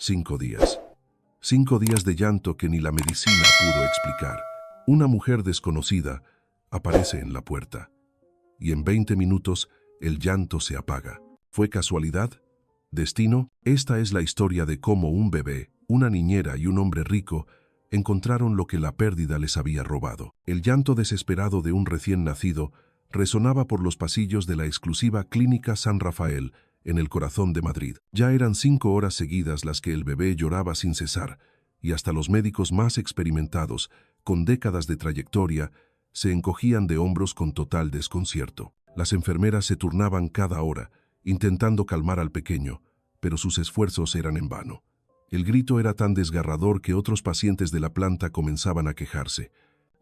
5 días. 5 días de llanto que ni la medicina pudo explicar. Una mujer desconocida aparece en la puerta. Y en 20 minutos el llanto se apaga. ¿Fue casualidad? ¿Destino? Esta es la historia de cómo un bebé, una niñera y un hombre rico encontraron lo que la pérdida les había robado. El llanto desesperado de un recién nacido resonaba por los pasillos de la exclusiva Clínica San Rafael, en el corazón de Madrid. Ya eran 5 horas seguidas las que el bebé lloraba sin cesar, y hasta los médicos más experimentados, con décadas de trayectoria, se encogían de hombros con total desconcierto. Las enfermeras se turnaban cada hora, intentando calmar al pequeño, pero sus esfuerzos eran en vano. El grito era tan desgarrador que otros pacientes de la planta comenzaban a quejarse.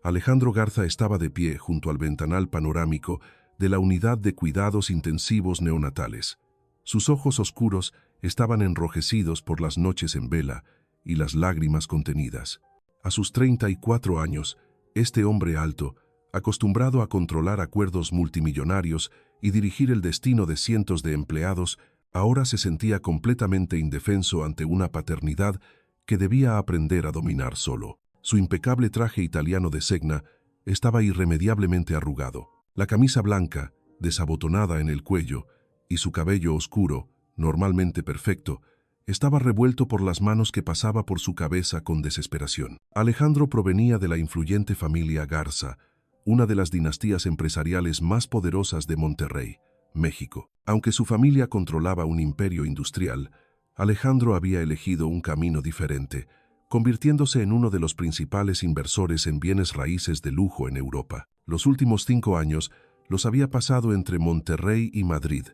Alejandro Garza estaba de pie junto al ventanal panorámico de la unidad de cuidados intensivos neonatales. Sus ojos oscuros estaban enrojecidos por las noches en vela y las lágrimas contenidas. A sus 34 años, este hombre alto, acostumbrado a controlar acuerdos multimillonarios y dirigir el destino de cientos de empleados, ahora se sentía completamente indefenso ante una paternidad que debía aprender a dominar solo. Su impecable traje italiano de Segna estaba irremediablemente arrugado. La camisa blanca, desabotonada en el cuello, y su cabello oscuro, normalmente perfecto, estaba revuelto por las manos que pasaba por su cabeza con desesperación. Alejandro provenía de la influyente familia Garza, una de las dinastías empresariales más poderosas de Monterrey, México. Aunque su familia controlaba un imperio industrial, Alejandro había elegido un camino diferente, convirtiéndose en uno de los principales inversores en bienes raíces de lujo en Europa. Los últimos 5 años los había pasado entre Monterrey y Madrid,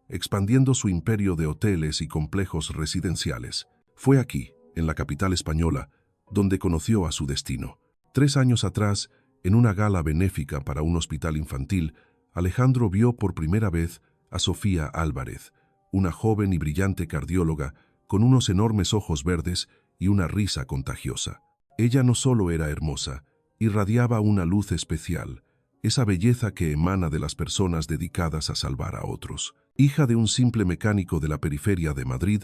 expandiendo su imperio de hoteles y complejos residenciales. Fue aquí, en la capital española, donde conoció a su destino. 3 años atrás, en una gala benéfica para un hospital infantil, Alejandro vio por primera vez a Sofía Álvarez, una joven y brillante cardióloga con unos enormes ojos verdes y una risa contagiosa. Ella no solo era hermosa, irradiaba una luz especial, esa belleza que emana de las personas dedicadas a salvar a otros. Hija de un simple mecánico de la periferia de Madrid,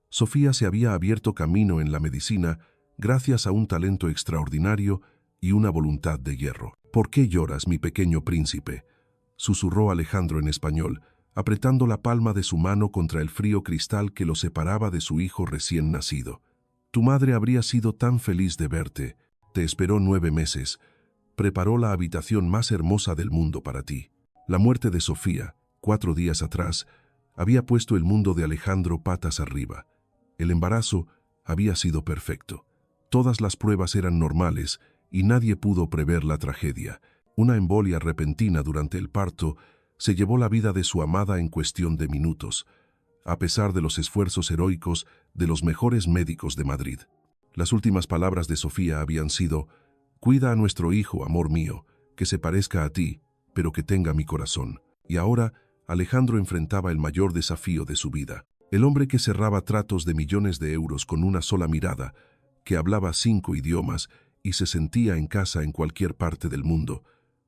Sofía se había abierto camino en la medicina gracias a un talento extraordinario y una voluntad de hierro. ¿Por qué lloras, mi pequeño príncipe?, susurró Alejandro en español, apretando la palma de su mano contra el frío cristal que lo separaba de su hijo recién nacido. Tu madre habría sido tan feliz de verte. Te esperó 9 meses. Preparó la habitación más hermosa del mundo para ti. La muerte de Sofía, 4 días atrás, había puesto el mundo de Alejandro patas arriba. El embarazo había sido perfecto. Todas las pruebas eran normales y nadie pudo prever la tragedia. Una embolia repentina durante el parto se llevó la vida de su amada en cuestión de minutos, a pesar de los esfuerzos heroicos de los mejores médicos de Madrid. Las últimas palabras de Sofía habían sido: «Cuida a nuestro hijo, amor mío, que se parezca a ti, pero que tenga mi corazón». Y ahora Alejandro enfrentaba el mayor desafío de su vida. El hombre que cerraba tratos de millones de euros con una sola mirada, que hablaba 5 idiomas y se sentía en casa en cualquier parte del mundo,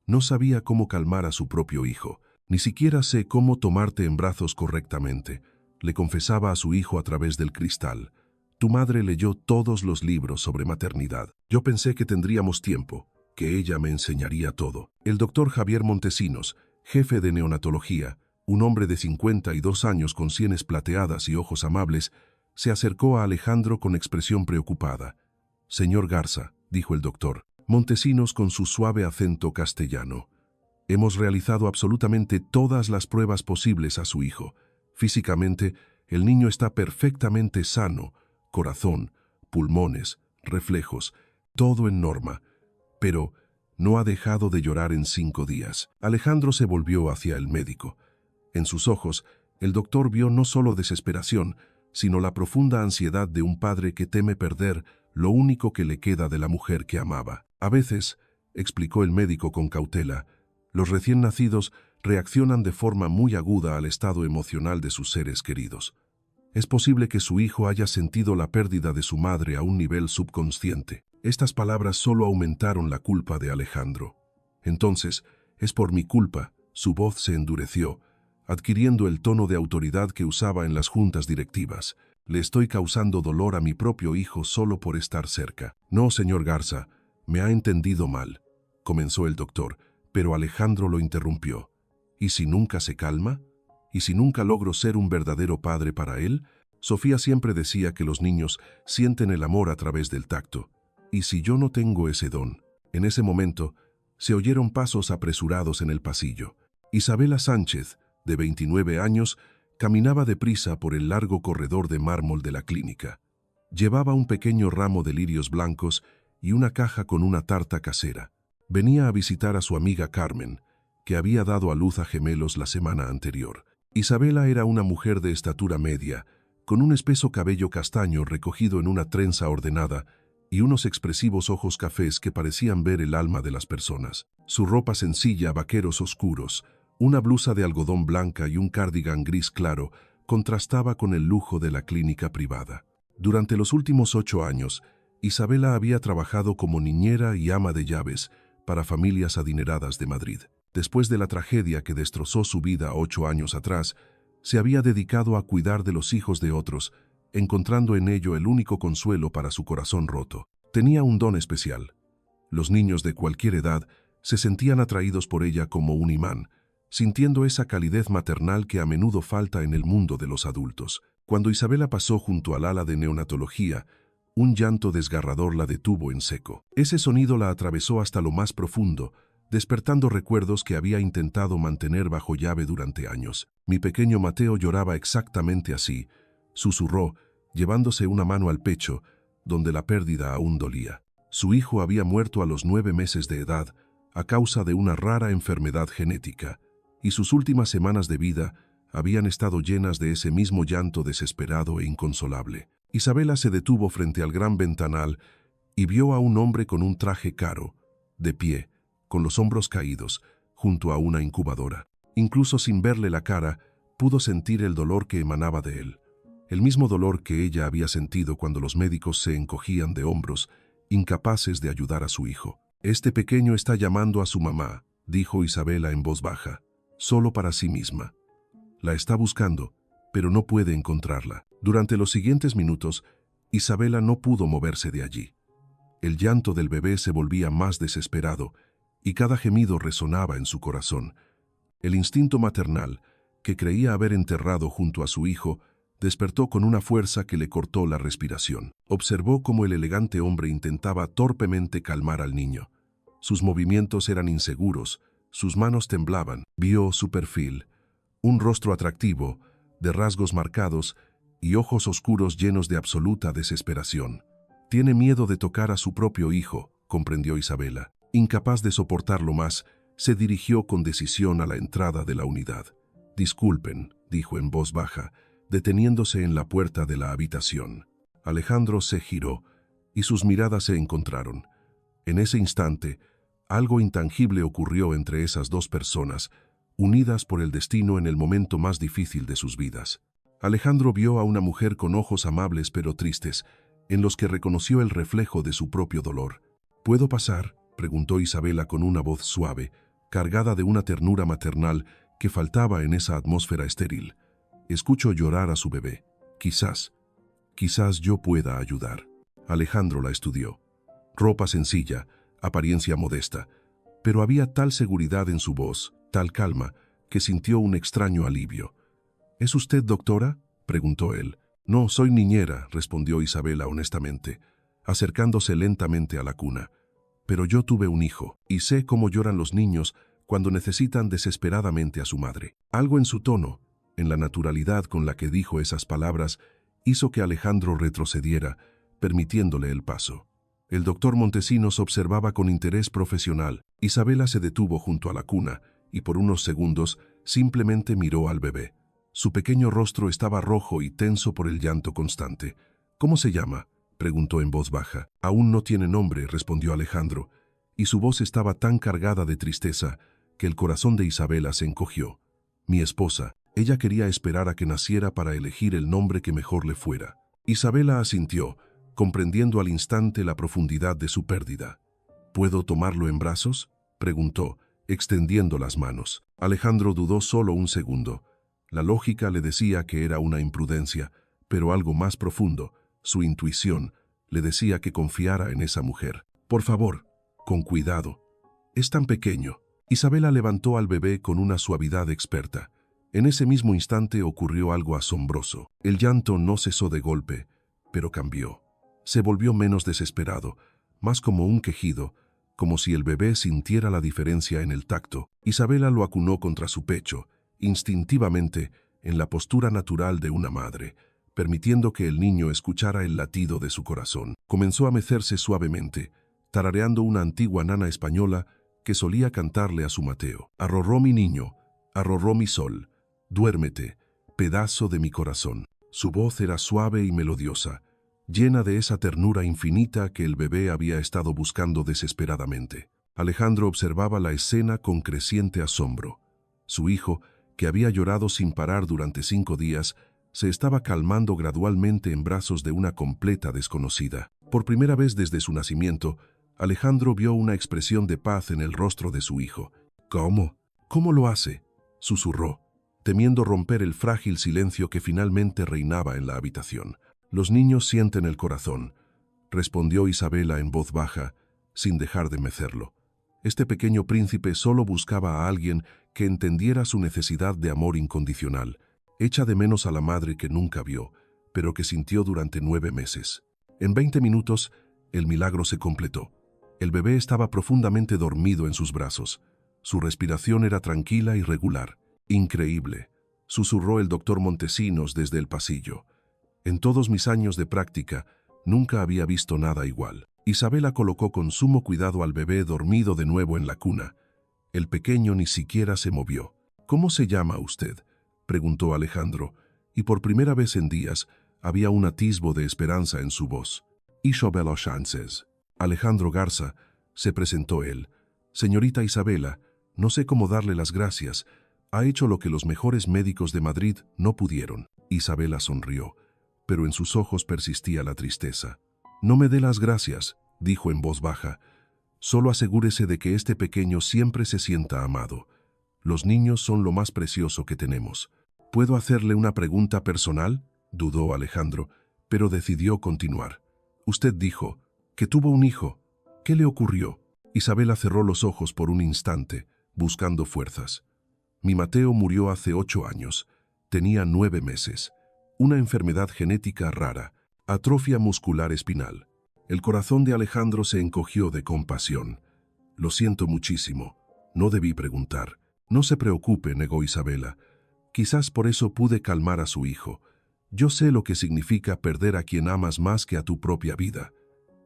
no sabía cómo calmar a su propio hijo. «Ni siquiera sé cómo tomarte en brazos correctamente», le confesaba a su hijo a través del cristal. «Tu madre leyó todos los libros sobre maternidad. Yo pensé que tendríamos tiempo, que ella me enseñaría todo». El doctor Javier Montesinos, jefe de neonatología, un hombre de 52 años con sienes plateadas y ojos amables, se acercó a Alejandro con expresión preocupada. «Señor Garza», dijo el doctor Montesinos con su suave acento castellano, «hemos realizado absolutamente todas las pruebas posibles a su hijo. Físicamente, el niño está perfectamente sano, corazón, pulmones, reflejos, todo en norma, pero no ha dejado de llorar en 5 días». Alejandro se volvió hacia el médico. En sus ojos, el doctor vio no solo desesperación, sino la profunda ansiedad de un padre que teme perder lo único que le queda de la mujer que amaba. «A veces», explicó el médico con cautela, «los recién nacidos reaccionan de forma muy aguda al estado emocional de sus seres queridos. Es posible que su hijo haya sentido la pérdida de su madre a un nivel subconsciente». Estas palabras solo aumentaron la culpa de Alejandro. «Entonces, es por mi culpa», su voz se endureció, adquiriendo el tono de autoridad que usaba en las juntas directivas. Le estoy causando dolor a mi propio hijo solo por estar cerca. No, señor Garza, me ha entendido mal, comenzó el doctor, pero Alejandro lo interrumpió. ¿Y si nunca se calma? ¿Y si nunca logro ser un verdadero padre para él? Sofía siempre decía que los niños sienten el amor a través del tacto. ¿Y si yo no tengo ese don? En ese momento, se oyeron pasos apresurados en el pasillo. Isabela Sánchez, de 29 años, caminaba deprisa por el largo corredor de mármol de la clínica. Llevaba un pequeño ramo de lirios blancos y una caja con una tarta casera. Venía a visitar a su amiga Carmen, que había dado a luz a gemelos la semana anterior. Isabela era una mujer de estatura media, con un espeso cabello castaño recogido en una trenza ordenada y unos expresivos ojos cafés que parecían ver el alma de las personas. Su ropa sencilla, vaqueros oscuros, una blusa de algodón blanca y un cardigan gris claro contrastaba con el lujo de la clínica privada. Durante los últimos 8 años, Isabela había trabajado como niñera y ama de llaves para familias adineradas de Madrid. Después de la tragedia que destrozó su vida 8 años atrás, se había dedicado a cuidar de los hijos de otros, encontrando en ello el único consuelo para su corazón roto. Tenía un don especial. Los niños de cualquier edad se sentían atraídos por ella como un imán, sintiendo esa calidez maternal que a menudo falta en el mundo de los adultos. Cuando Isabela pasó junto al ala de neonatología, un llanto desgarrador la detuvo en seco. Ese sonido la atravesó hasta lo más profundo, despertando recuerdos que había intentado mantener bajo llave durante años. Mi pequeño Mateo lloraba exactamente así, susurró, llevándose una mano al pecho, donde la pérdida aún dolía. Su hijo había muerto a los 9 meses de edad, a causa de una rara enfermedad genética, y sus últimas semanas de vida habían estado llenas de ese mismo llanto desesperado e inconsolable. Isabela se detuvo frente al gran ventanal y vio a un hombre con un traje caro, de pie, con los hombros caídos, junto a una incubadora. Incluso sin verle la cara, pudo sentir el dolor que emanaba de él. El mismo dolor que ella había sentido cuando los médicos se encogían de hombros, incapaces de ayudar a su hijo. «Este pequeño está llamando a su mamá», dijo Isabela en voz baja, solo para sí misma. La está buscando, pero no puede encontrarla. Durante los siguientes minutos, Isabela no pudo moverse de allí. El llanto del bebé se volvía más desesperado, y cada gemido resonaba en su corazón. El instinto maternal, que creía haber enterrado junto a su hijo, despertó con una fuerza que le cortó la respiración. Observó cómo el elegante hombre intentaba torpemente calmar al niño. Sus movimientos eran inseguros, sus manos temblaban. Vio su perfil, un rostro atractivo, de rasgos marcados y ojos oscuros llenos de absoluta desesperación. «Tiene miedo de tocar a su propio hijo», comprendió Isabela. Incapaz de soportarlo más, se dirigió con decisión a la entrada de la unidad. «Disculpen», dijo en voz baja, deteniéndose en la puerta de la habitación. Alejandro se giró y sus miradas se encontraron. En ese instante, algo intangible ocurrió entre esas dos personas, unidas por el destino en el momento más difícil de sus vidas. Alejandro vio a una mujer con ojos amables pero tristes, en los que reconoció el reflejo de su propio dolor. «¿Puedo pasar?», preguntó Isabela con una voz suave, cargada de una ternura maternal que faltaba en esa atmósfera estéril. «Escucho llorar a su bebé. Quizás yo pueda ayudar». Alejandro la estudió. Ropa sencilla, apariencia modesta, pero había tal seguridad en su voz, tal calma, que sintió un extraño alivio. «¿Es usted doctora?», preguntó él. «No, soy niñera», respondió Isabela honestamente, acercándose lentamente a la cuna. «Pero yo tuve un hijo, y sé cómo lloran los niños cuando necesitan desesperadamente a su madre». Algo en su tono, en la naturalidad con la que dijo esas palabras, hizo que Alejandro retrocediera, permitiéndole el paso. El doctor Montesinos observaba con interés profesional. Isabela se detuvo junto a la cuna y por unos segundos simplemente miró al bebé. Su pequeño rostro estaba rojo y tenso por el llanto constante. «¿Cómo se llama?», preguntó en voz baja. «Aún no tiene nombre», respondió Alejandro, y su voz estaba tan cargada de tristeza que el corazón de Isabela se encogió. «Mi esposa». Ella quería esperar a que naciera para elegir el nombre que mejor le fuera. Isabela asintió, comprendiendo al instante la profundidad de su pérdida. «¿Puedo tomarlo en brazos?», preguntó, extendiendo las manos. Alejandro dudó solo un segundo. La lógica le decía que era una imprudencia, pero algo más profundo, su intuición, le decía que confiara en esa mujer. Por favor, con cuidado. Es tan pequeño. Isabela levantó al bebé con una suavidad experta. En ese mismo instante ocurrió algo asombroso. El llanto no cesó de golpe, pero cambió. Se volvió menos desesperado, más como un quejido, como si el bebé sintiera la diferencia en el tacto. Isabela lo acunó contra su pecho, instintivamente, en la postura natural de una madre, permitiendo que el niño escuchara el latido de su corazón. Comenzó a mecerse suavemente, tarareando una antigua nana española que solía cantarle a su Mateo. Arrorró mi niño, arrorró mi sol, duérmete, pedazo de mi corazón. Su voz era suave y melodiosa, llena de esa ternura infinita que el bebé había estado buscando desesperadamente. Alejandro observaba la escena con creciente asombro. Su hijo, que había llorado sin parar durante 5 días, se estaba calmando gradualmente en brazos de una completa desconocida. Por primera vez desde su nacimiento, Alejandro vio una expresión de paz en el rostro de su hijo. ¿Cómo? ¿Cómo lo hace?, susurró, temiendo romper el frágil silencio que finalmente reinaba en la habitación. Los niños sienten el corazón, respondió Isabela en voz baja, sin dejar de mecerlo. Este pequeño príncipe solo buscaba a alguien que entendiera su necesidad de amor incondicional. Echa de menos a la madre que nunca vio, pero que sintió durante 9 meses. En 20 minutos, el milagro se completó. El bebé estaba profundamente dormido en sus brazos. Su respiración era tranquila y regular. Increíble, susurró el doctor Montesinos desde el pasillo. En todos mis años de práctica, nunca había visto nada igual. Isabela colocó con sumo cuidado al bebé dormido de nuevo en la cuna. El pequeño ni siquiera se movió. ¿Cómo se llama usted?, preguntó Alejandro, y por primera vez en días había un atisbo de esperanza en su voz. Isabela Sánchez. Alejandro Garza, se presentó él. Señorita Isabela, no sé cómo darle las gracias. Ha hecho lo que los mejores médicos de Madrid no pudieron. Isabela sonrió, pero en sus ojos persistía la tristeza. No me dé las gracias, dijo en voz baja. Solo asegúrese de que este pequeño siempre se sienta amado. Los niños son lo más precioso que tenemos. ¿Puedo hacerle una pregunta personal?, dudó Alejandro, pero decidió continuar. Usted dijo que tuvo un hijo. ¿Qué le ocurrió? Isabela cerró los ojos por un instante, buscando fuerzas. Mi Mateo murió hace 8 años. Tenía 9 meses. Una enfermedad genética rara, atrofia muscular espinal. El corazón de Alejandro se encogió de compasión. Lo siento muchísimo. No debí preguntar. No se preocupe, negó Isabela. Quizás por eso pude calmar a su hijo. Yo sé lo que significa perder a quien amas más que a tu propia vida.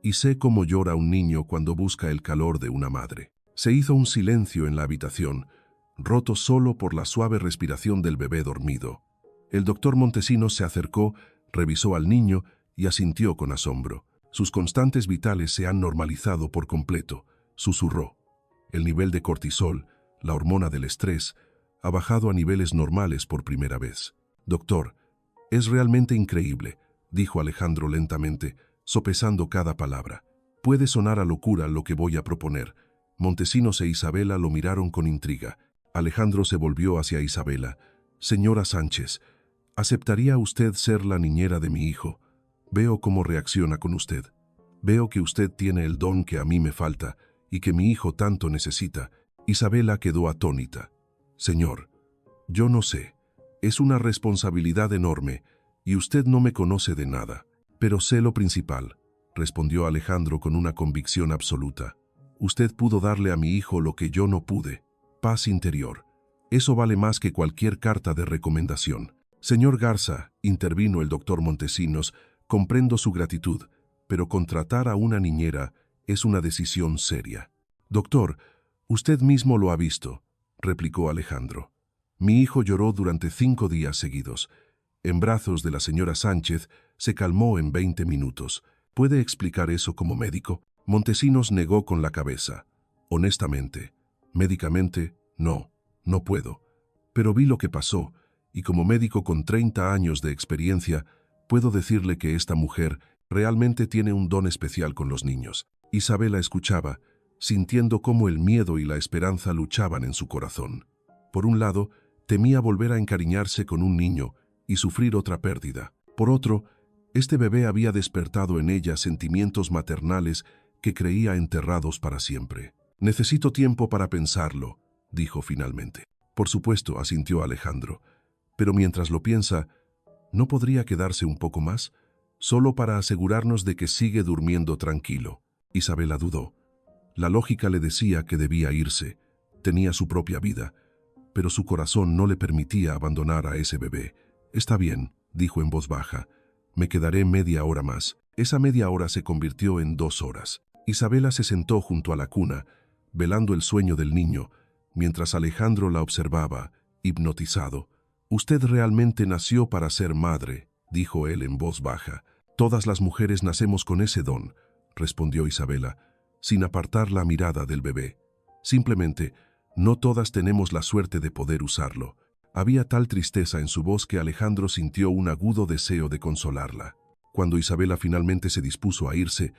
Y sé cómo llora un niño cuando busca el calor de una madre. Se hizo un silencio en la habitación, roto solo por la suave respiración del bebé dormido. El doctor Montesinos se acercó, revisó al niño y asintió con asombro. Sus constantes vitales se han normalizado por completo, susurró. El nivel de cortisol, la hormona del estrés, ha bajado a niveles normales por primera vez. Doctor, es realmente increíble, dijo Alejandro lentamente, sopesando cada palabra. Puede sonar a locura lo que voy a proponer. Montesinos e Isabela lo miraron con intriga. Alejandro se volvió hacia Isabela. Señora Sánchez, ¿aceptaría usted ser la niñera de mi hijo? Veo cómo reacciona con usted. Veo que usted tiene el don que a mí me falta y que mi hijo tanto necesita. Isabela quedó atónita. Señor, yo no sé. Es una responsabilidad enorme y usted no me conoce de nada. Pero sé lo principal, respondió Alejandro con una convicción absoluta. Usted pudo darle a mi hijo lo que yo no pude. Paz interior. Eso vale más que cualquier carta de recomendación. Señor Garza, intervino el doctor Montesinos, comprendo su gratitud, pero contratar a una niñera es una decisión seria. Doctor, usted mismo lo ha visto, replicó Alejandro. Mi hijo lloró durante 5 días seguidos. En brazos de la señora Sánchez se calmó en 20 minutos. ¿Puede explicar eso como médico? Montesinos negó con la cabeza. Honestamente, médicamente, no puedo. Pero vi lo que pasó, y como médico con 30 años de experiencia, puedo decirle que esta mujer realmente tiene un don especial con los niños. Isabela escuchaba, sintiendo cómo el miedo y la esperanza luchaban en su corazón. Por un lado, temía volver a encariñarse con un niño y sufrir otra pérdida. Por otro, este bebé había despertado en ella sentimientos maternales que creía enterrados para siempre. «Necesito tiempo para pensarlo», dijo finalmente. «Por supuesto», asintió Alejandro. «Pero mientras lo piensa, ¿no podría quedarse un poco más? Solo para asegurarnos de que sigue durmiendo tranquilo». Isabela dudó. La lógica le decía que debía irse. Tenía su propia vida, pero su corazón no le permitía abandonar a ese bebé. «Está bien», dijo en voz baja. «Me quedaré media hora más». Esa media hora se convirtió en 2 horas. Isabela se sentó junto a la cuna, velando el sueño del niño, mientras Alejandro la observaba, hipnotizado. «Usted realmente nació para ser madre», dijo él en voz baja. «Todas las mujeres nacemos con ese don», respondió Isabela, sin apartar la mirada del bebé. «Simplemente, no todas tenemos la suerte de poder usarlo». Había tal tristeza en su voz que Alejandro sintió un agudo deseo de consolarla. Cuando Isabela finalmente se dispuso a irse,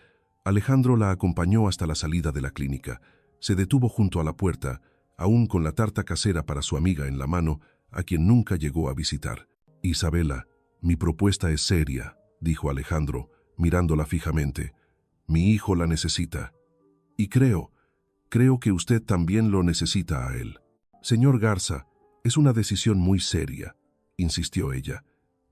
Alejandro la acompañó hasta la salida de la clínica. Se detuvo junto a la puerta, aún con la tarta casera para su amiga en la mano, a quien nunca llegó a visitar. «Isabela, mi propuesta es seria», dijo Alejandro, mirándola fijamente. «Mi hijo la necesita. Y creo que usted también lo necesita a él». «Señor Garza, es una decisión muy seria», insistió ella.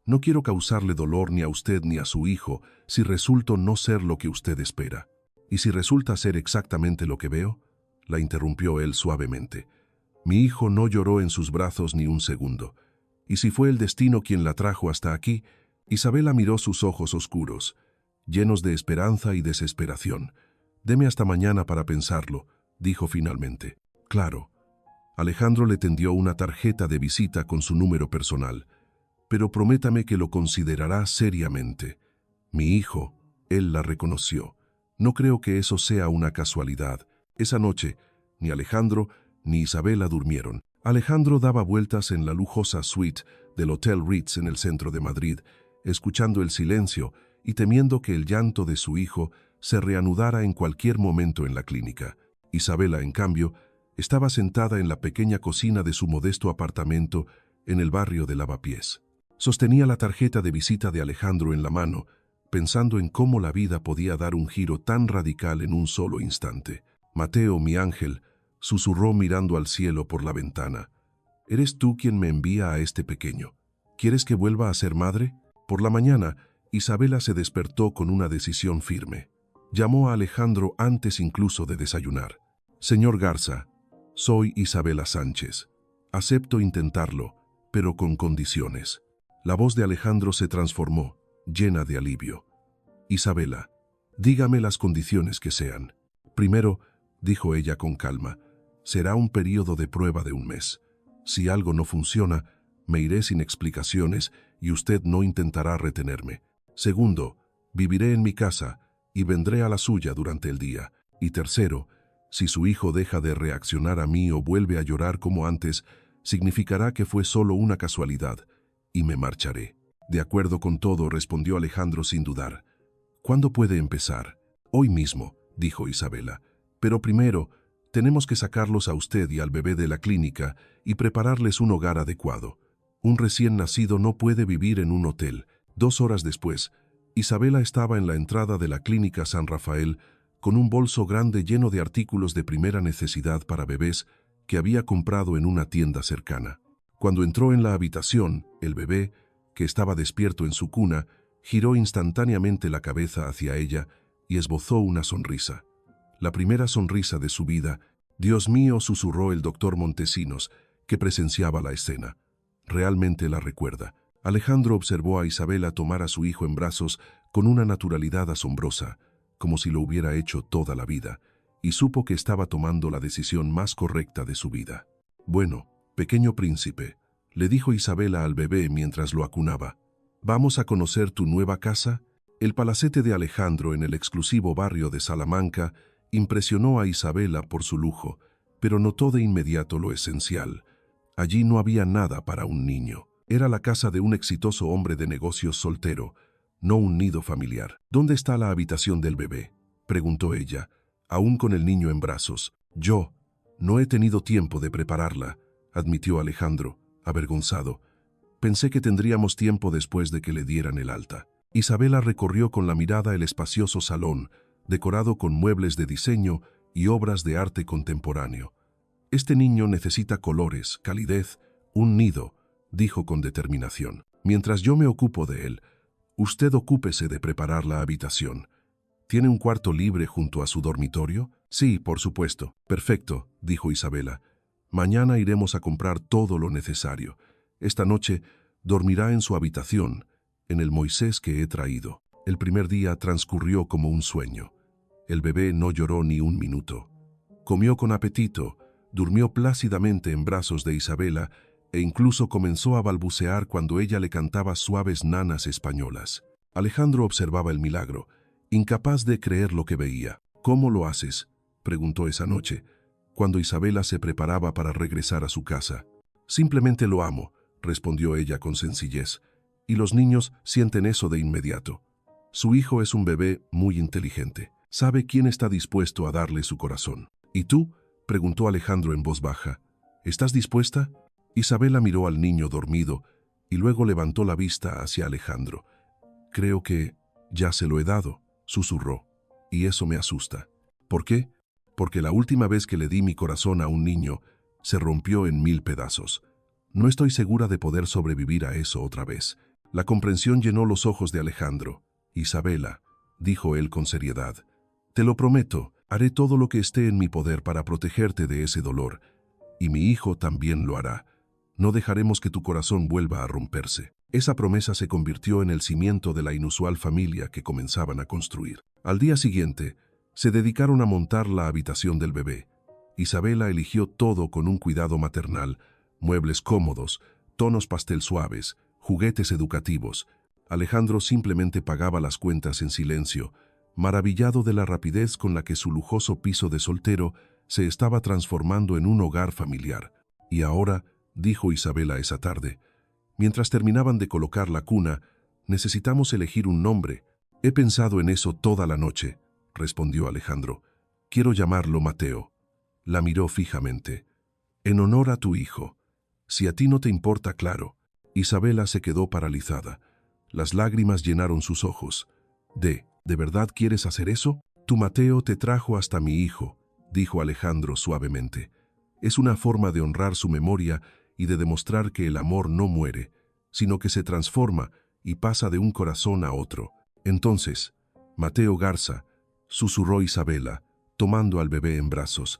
«No quiero causarle dolor ni a usted ni a su hijo si resulto no ser lo que usted espera». «¿Y si resulta ser exactamente lo que veo?», la interrumpió él suavemente. «Mi hijo no lloró en sus brazos ni un segundo. ¿Y si fue el destino quien la trajo hasta aquí?». Isabela miró sus ojos oscuros, llenos de esperanza y desesperación. «Deme hasta mañana para pensarlo», dijo finalmente. «Claro». Alejandro le tendió una tarjeta de visita con su número personal. «Pero prométame que lo considerará seriamente». «Mi hijo», él la reconoció. «No creo que eso sea una casualidad». Esa noche, ni Alejandro ni Isabela durmieron. Alejandro daba vueltas en la lujosa suite del Hotel Ritz en el centro de Madrid, escuchando el silencio y temiendo que el llanto de su hijo se reanudara en cualquier momento en la clínica. Isabela, en cambio, estaba sentada en la pequeña cocina de su modesto apartamento en el barrio de Lavapiés. Sostenía la tarjeta de visita de Alejandro en la mano, pensando en cómo la vida podía dar un giro tan radical en un solo instante. «Mateo, mi ángel», susurró mirando al cielo por la ventana. «¿Eres tú quien me envía a este pequeño? ¿Quieres que vuelva a ser madre?». Por la mañana, Isabela se despertó con una decisión firme. Llamó a Alejandro antes incluso de desayunar. «Señor Garza, soy Isabela Sánchez. Acepto intentarlo, pero con condiciones». La voz de Alejandro se transformó, llena de alivio. «Isabela, dígame las condiciones que sean». «Primero», dijo ella con calma, «será un periodo de prueba de 1 mes. Si algo no funciona, me iré sin explicaciones y usted no intentará retenerme. Segundo, viviré en mi casa y vendré a la suya durante el día. Y tercero, si su hijo deja de reaccionar a mí o vuelve a llorar como antes, significará que fue solo una casualidad y me marcharé». «De acuerdo con todo», respondió Alejandro sin dudar. «¿Cuándo puede empezar?». «Hoy mismo», dijo Isabela. «Pero primero, tenemos que sacarlos a usted y al bebé de la clínica y prepararles un hogar adecuado. Un recién nacido no puede vivir en un hotel». 2 horas después, Isabela estaba en la entrada de la clínica San Rafael con un bolso grande lleno de artículos de primera necesidad para bebés que había comprado en una tienda cercana. Cuando entró en la habitación, el bebé, que estaba despierto en su cuna, giró instantáneamente la cabeza hacia ella y esbozó una sonrisa. La primera sonrisa de su vida. «Dios mío», susurró el doctor Montesinos, que presenciaba la escena. «Realmente la recuerda». Alejandro observó a Isabela tomar a su hijo en brazos con una naturalidad asombrosa, como si lo hubiera hecho toda la vida, y supo que estaba tomando la decisión más correcta de su vida. «Bueno, pequeño príncipe», le dijo Isabela al bebé mientras lo acunaba, «¿vamos a conocer tu nueva casa?». El palacete de Alejandro en el exclusivo barrio de Salamanca impresionó a Isabela por su lujo, pero notó de inmediato lo esencial. Allí no había nada para un niño. Era la casa de un exitoso hombre de negocios soltero, no un nido familiar. «¿Dónde está la habitación del bebé?», preguntó ella, aún con el niño en brazos. «Yo no he tenido tiempo de prepararla», admitió Alejandro, avergonzado. Pensé que tendríamos tiempo después de que le dieran el alta. Isabela recorrió con la mirada el espacioso salón, decorado con muebles de diseño y obras de arte contemporáneo. Este niño necesita colores, calidez, un nido, dijo con determinación. Mientras yo me ocupo de él, usted ocúpese de preparar la habitación. ¿Tiene un cuarto libre junto a su dormitorio? Sí, por supuesto. Perfecto, dijo Isabela. Mañana iremos a comprar todo lo necesario. Esta noche dormirá en su habitación, en el Moisés que he traído. El primer día transcurrió como un sueño. El bebé no lloró ni un minuto. Comió con apetito, durmió plácidamente en brazos de Isabela e incluso comenzó a balbucear cuando ella le cantaba suaves nanas españolas. Alejandro observaba el milagro, incapaz de creer lo que veía. ¿Cómo lo haces?, preguntó esa noche, cuando Isabela se preparaba para regresar a su casa. Simplemente lo amo, respondió ella con sencillez, y los niños sienten eso de inmediato. Su hijo es un bebé muy inteligente. Sabe quién está dispuesto a darle su corazón. ¿Y tú?, preguntó Alejandro en voz baja. ¿Estás dispuesta? Isabela miró al niño dormido y luego levantó la vista hacia Alejandro. Creo que ya se lo he dado, susurró, y eso me asusta. ¿Por qué? Porque la última vez que le di mi corazón a un niño, se rompió en 1000 pedazos. No estoy segura de poder sobrevivir a eso otra vez. La comprensión llenó los ojos de Alejandro. Isabela, dijo él con seriedad, te lo prometo, haré todo lo que esté en mi poder para protegerte de ese dolor, y mi hijo también lo hará. No dejaremos que tu corazón vuelva a romperse. Esa promesa se convirtió en el cimiento de la inusual familia que comenzaban a construir. Al día siguiente, se dedicaron a montar la habitación del bebé. Isabela eligió todo con un cuidado maternal: muebles cómodos, tonos pastel suaves, juguetes educativos. Alejandro simplemente pagaba las cuentas en silencio, maravillado de la rapidez con la que su lujoso piso de soltero se estaba transformando en un hogar familiar. Y ahora, dijo Isabela esa tarde, mientras terminaban de colocar la cuna, necesitamos elegir un nombre. He pensado en eso toda la noche, respondió Alejandro. Quiero llamarlo Mateo. La miró fijamente. En honor a tu hijo. Si a ti no te importa, claro. Isabela se quedó paralizada. Las lágrimas llenaron sus ojos. ¿De verdad quieres hacer eso? Tu Mateo te trajo hasta mi hijo, dijo Alejandro suavemente. Es una forma de honrar su memoria y de demostrar que el amor no muere, sino que se transforma y pasa de un corazón a otro. Entonces, Mateo Garza, susurró Isabela, tomando al bebé en brazos.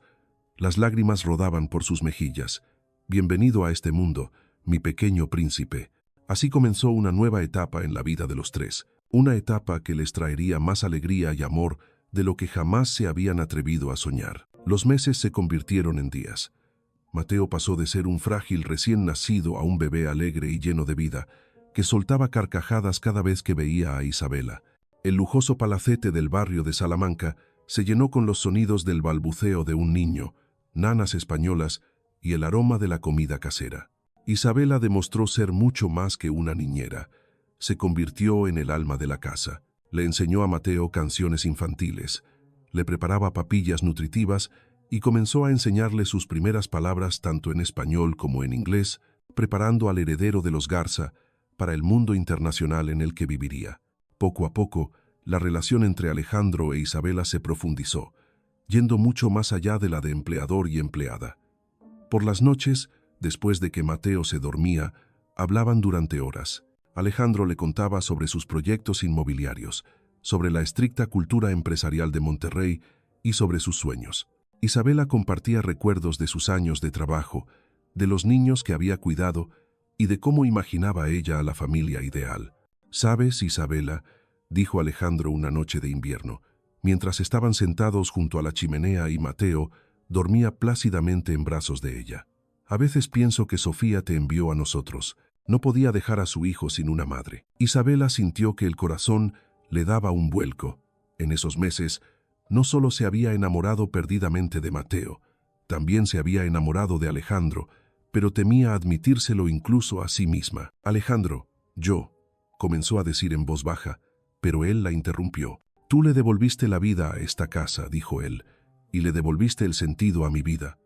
Las lágrimas rodaban por sus mejillas. Bienvenido a este mundo, mi pequeño príncipe. Así comenzó una nueva etapa en la vida de los tres, una etapa que les traería más alegría y amor de lo que jamás se habían atrevido a soñar. Los meses se convirtieron en días. Mateo pasó de ser un frágil recién nacido a un bebé alegre y lleno de vida, que soltaba carcajadas cada vez que veía a Isabela. El lujoso palacete del barrio de Salamanca se llenó con los sonidos del balbuceo de un niño, nanas españolas y el aroma de la comida casera. Isabela demostró ser mucho más que una niñera. Se convirtió en el alma de la casa. Le enseñó a Mateo canciones infantiles, le preparaba papillas nutritivas y comenzó a enseñarle sus primeras palabras tanto en español como en inglés, preparando al heredero de los Garza para el mundo internacional en el que viviría. Poco a poco, la relación entre Alejandro e Isabela se profundizó, yendo mucho más allá de la de empleador y empleada. Por las noches, después de que Mateo se dormía, hablaban durante horas. Alejandro le contaba sobre sus proyectos inmobiliarios, sobre la estricta cultura empresarial de Monterrey y sobre sus sueños. Isabela compartía recuerdos de sus años de trabajo, de los niños que había cuidado y de cómo imaginaba ella a la familia ideal. «¿Sabes, Isabela?», dijo Alejandro una noche de invierno, mientras estaban sentados junto a la chimenea y Mateo dormía plácidamente en brazos de ella. «A veces pienso que Sofía te envió a nosotros. No podía dejar a su hijo sin una madre». Isabela sintió que el corazón le daba un vuelco. En esos meses, no solo se había enamorado perdidamente de Mateo, también se había enamorado de Alejandro, pero temía admitírselo incluso a sí misma. «Alejandro, yo», comenzó a decir en voz baja, pero él la interrumpió. «Tú le devolviste la vida a esta casa», dijo él, «y le devolviste el sentido a mi vida.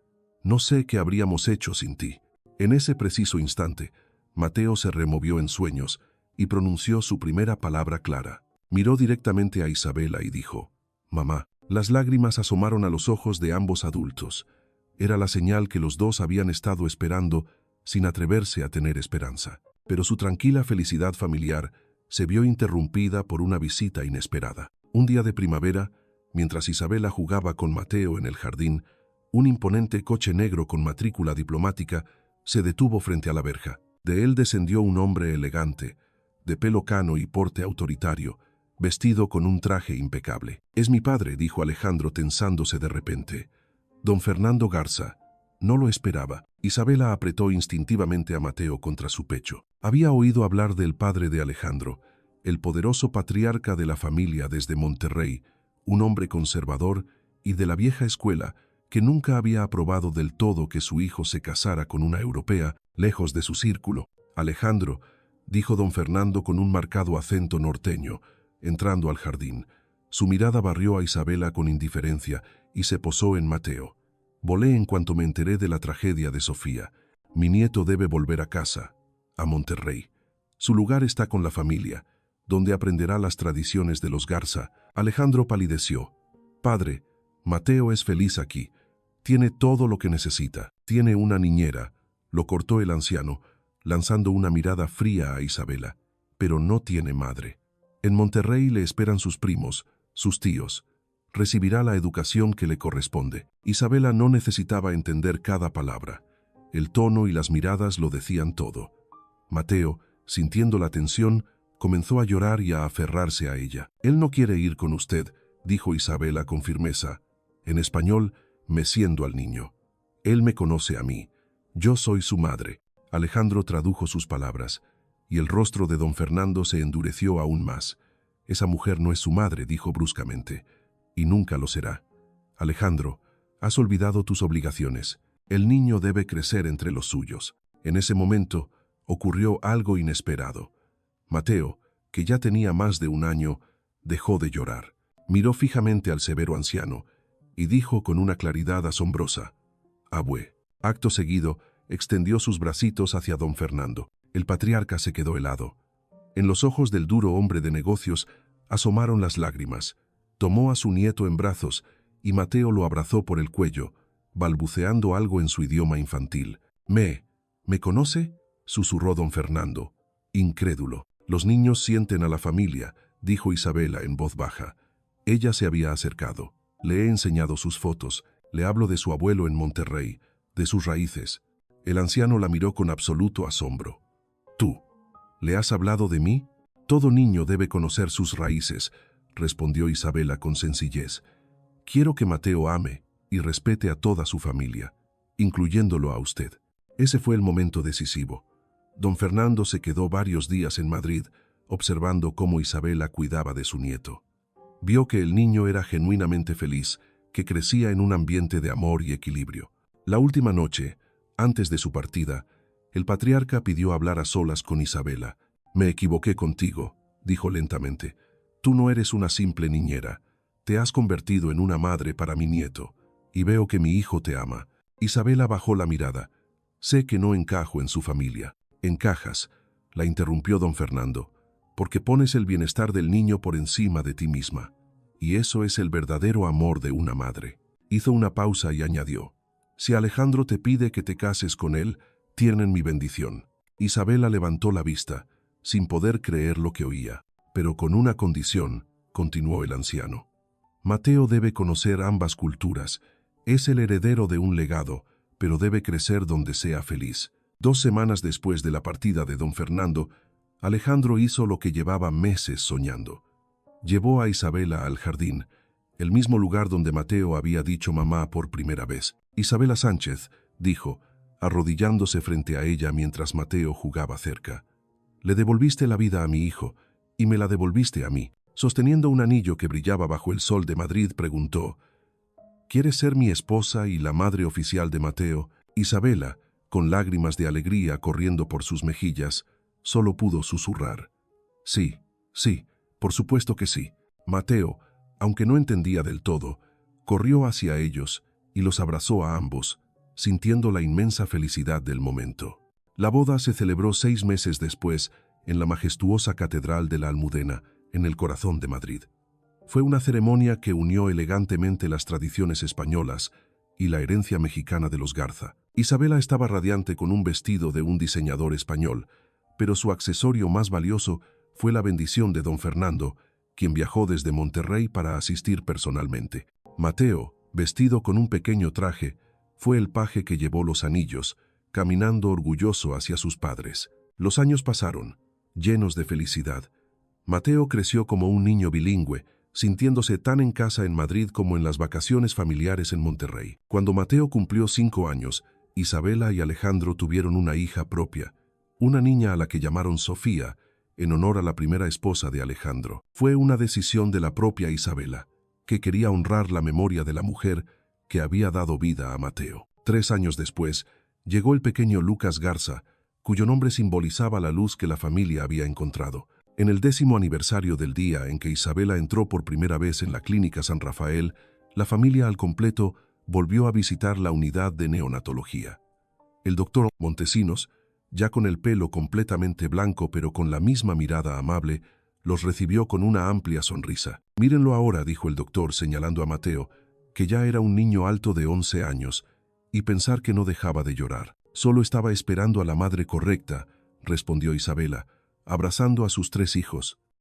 No sé qué habríamos hecho sin ti». En ese preciso instante, Mateo se removió en sueños y pronunció su primera palabra clara. Miró directamente a Isabela y dijo: «Mamá». Las lágrimas asomaron a los ojos de ambos adultos. Era la señal que los dos habían estado esperando sin atreverse a tener esperanza. Pero su tranquila felicidad familiar se vio interrumpida por una visita inesperada. Un día de primavera, mientras Isabela jugaba con Mateo en el jardín, un imponente coche negro con matrícula diplomática se detuvo frente a la verja. De él descendió un hombre elegante, de pelo cano y porte autoritario, vestido con un traje impecable. «Es mi padre», dijo Alejandro tensándose de repente. «Don Fernando Garza». No lo esperaba. Isabela apretó instintivamente a Mateo contra su pecho. Había oído hablar del padre de Alejandro, el poderoso patriarca de la familia desde Monterrey, un hombre conservador y de la vieja escuela que nunca había aprobado del todo que su hijo se casara con una europea lejos de su círculo. «Alejandro», dijo don Fernando con un marcado acento norteño, entrando al jardín. Su mirada barrió a Isabela con indiferencia y se posó en Mateo. «Volé en cuanto me enteré de la tragedia de Sofía. Mi nieto debe volver a casa, a Monterrey. Su lugar está con la familia, donde aprenderá las tradiciones de los Garza». Alejandro palideció. «Padre, Mateo es feliz aquí. Tiene todo lo que necesita. Tiene una niñera», lo cortó el anciano, lanzando una mirada fría a Isabela. «Pero no tiene madre. En Monterrey le esperan sus primos, sus tíos. Recibirá la educación que le corresponde». Isabela no necesitaba entender cada palabra. El tono y las miradas lo decían todo. Mateo, sintiendo la tensión, comenzó a llorar y a aferrarse a ella. «Él no quiere ir con usted», dijo Isabela con firmeza, en español, meciendo al niño. «Él me conoce a mí. Yo soy su madre». Alejandro tradujo sus palabras, y el rostro de don Fernando se endureció aún más. «Esa mujer no es su madre», dijo bruscamente, «y nunca lo será. Alejandro, has olvidado tus obligaciones. El niño debe crecer entre los suyos». En ese momento ocurrió algo inesperado. Mateo, que ya tenía más de un año, dejó de llorar. Miró fijamente al severo anciano y dijo con una claridad asombrosa: «Abue». Acto seguido, extendió sus bracitos hacia don Fernando. El patriarca se quedó helado. En los ojos del duro hombre de negocios asomaron las lágrimas. Tomó a su nieto en brazos y Mateo lo abrazó por el cuello, balbuceando algo en su idioma infantil. ¿Me conoce?», susurró don Fernando, incrédulo. «Los niños sienten a la familia», dijo Isabela en voz baja. Ella se había acercado. «Le he enseñado sus fotos. Le hablo de su abuelo en Monterrey, de sus raíces». El anciano la miró con absoluto asombro. «¿Tú? ¿Le has hablado de mí? Todo niño debe conocer sus raíces», respondió Isabela con sencillez. «Quiero que Mateo ame y respete a toda su familia, incluyéndolo a usted». Ese fue el momento decisivo. Don Fernando se quedó varios días en Madrid, observando cómo Isabela cuidaba de su nieto. Vio que el niño era genuinamente feliz, que crecía en un ambiente de amor y equilibrio. La última noche, antes de su partida, el patriarca pidió hablar a solas con Isabela. «Me equivoqué contigo», dijo lentamente. «Tú no eres una simple niñera. Te has convertido en una madre para mi nieto, y veo que mi hijo te ama». Isabela bajó la mirada. «Sé que no encajo en su familia». «Encajas», la interrumpió don Fernando, «porque pones el bienestar del niño por encima de ti misma. Y eso es el verdadero amor de una madre». Hizo una pausa y añadió: «Si Alejandro te pide que te cases con él, tienen mi bendición». Isabela levantó la vista, sin poder creer lo que oía. «Pero con una condición», continuó el anciano. «Mateo debe conocer ambas culturas. Es el heredero de un legado, pero debe crecer donde sea feliz». 2 semanas después de la partida de don Fernando, Alejandro hizo lo que llevaba meses soñando. Llevó a Isabela al jardín, el mismo lugar donde Mateo había dicho mamá por primera vez. «Isabela Sánchez», dijo, arrodillándose frente a ella mientras Mateo jugaba cerca. «Le devolviste la vida a mi hijo, y me la devolviste a mí». Sosteniendo un anillo que brillaba bajo el sol de Madrid, preguntó: «¿Quieres ser mi esposa y la madre oficial de Mateo?» Isabela, con lágrimas de alegría corriendo por sus mejillas, solo pudo susurrar: «Sí, sí, por supuesto que sí». Mateo, aunque no entendía del todo, corrió hacia ellos y los abrazó a ambos, sintiendo la inmensa felicidad del momento. La boda se celebró 6 meses después en la majestuosa Catedral de la Almudena, en el corazón de Madrid. Fue una ceremonia que unió elegantemente las tradiciones españolas y la herencia mexicana de los Garza. Isabela estaba radiante con un vestido de un diseñador español, pero su accesorio más valioso fue la bendición de don Fernando, quien viajó desde Monterrey para asistir personalmente. Mateo, vestido con un pequeño traje, fue el paje que llevó los anillos, caminando orgulloso hacia sus padres. Los años pasaron, llenos de felicidad. Mateo creció como un niño bilingüe, sintiéndose tan en casa en Madrid como en las vacaciones familiares en Monterrey. Cuando Mateo cumplió 5 años, Isabela y Alejandro tuvieron una hija propia, una niña a la que llamaron Sofía, en honor a la primera esposa de Alejandro. Fue una decisión de la propia Isabela, que quería honrar la memoria de la mujer que había dado vida a Mateo. 3 años después, llegó el pequeño Lucas Garza, cuyo nombre simbolizaba la luz que la familia había encontrado. En el 10º aniversario del día en que Isabela entró por primera vez en la Clínica San Rafael, la familia al completo volvió a visitar la unidad de neonatología. El doctor Montesinos, ya con el pelo completamente blanco pero con la misma mirada amable, los recibió con una amplia sonrisa. «Mírenlo ahora», dijo el doctor señalando a Mateo, que ya era un niño alto de 11 años, y pensar que no dejaba de llorar. «Solo estaba esperando a la madre correcta», respondió Isabela, abrazando a sus 3 hijos.